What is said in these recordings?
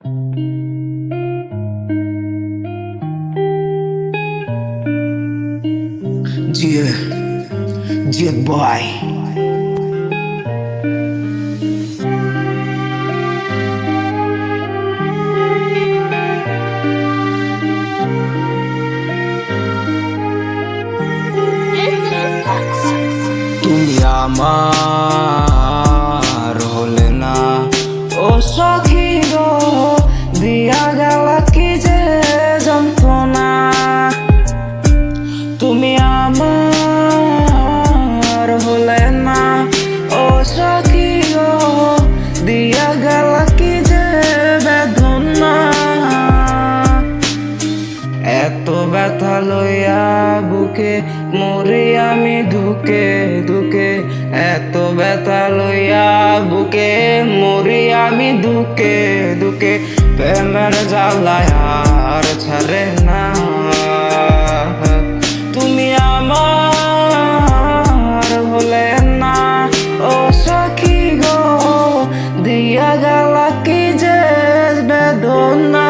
Yeah, yeah, boy. তুমি আমার হলে না, ও সখী গো, দিয়া গেল কি যে যন্ত্রণা। তুমি আমার হলে না, ও সখী গো, দিয়া গেল কি যে বেদনা। এত ব্যথা লইয়া বুকে মরি আমি ধুকে ধুকে, এত ব্যথা লইয়া বুকে মরি আমি ধুকে ধুকে। প্রেমের জ্বালায় আর ছাড়ে না। তুমি আমার হলে না, ও সখী গো, দিয়া গেলা কি যে বেদনা।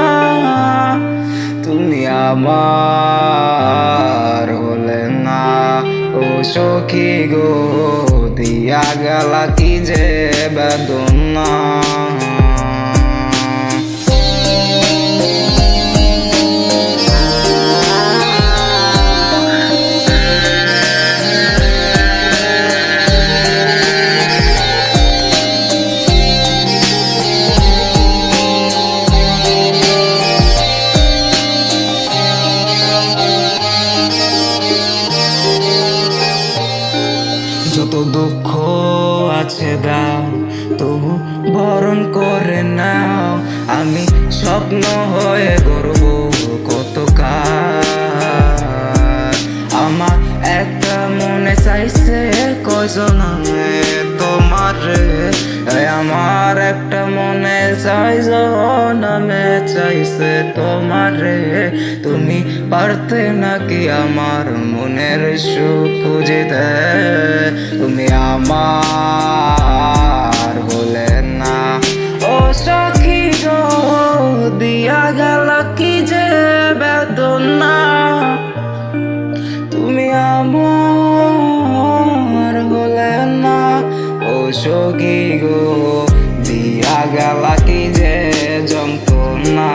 তুমি আমার হলে না, ও সখী গো, দিয়া গেলা কি যে বেদনা। যত দুঃখ আছে দাও, তবু বরণ করে নাও। আমি স্বপ্ন হয়ে গর্ব কত কাল। আমার একটা মনে চাইছে কয়জন তোমারে, আমার একটা মনে চাইজন আমি চাইছে তোমারে। তুমি পারতে নাকি আমার মনের সুখ খুঁজতে? তুমি আমার হলে না, ও সখী গো, দিয়া গেল কি যে বেদনা। তুমি আমার হলে না, ও সখী গো, দিয়া গেল কি যে যন্ত্রণা।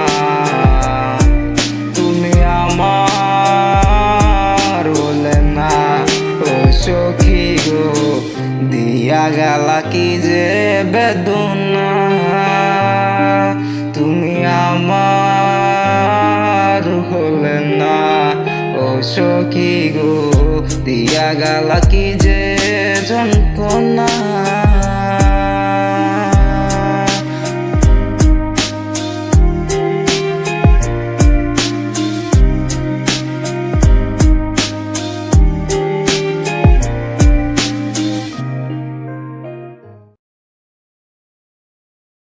তুমি আমার হলে না, ও সখী গো, দিয়া গেল কি যে বেদনা। তুমি আমার হলে না, ও সখী গো, দিয়া গেল কি যে যন্ত্রণা।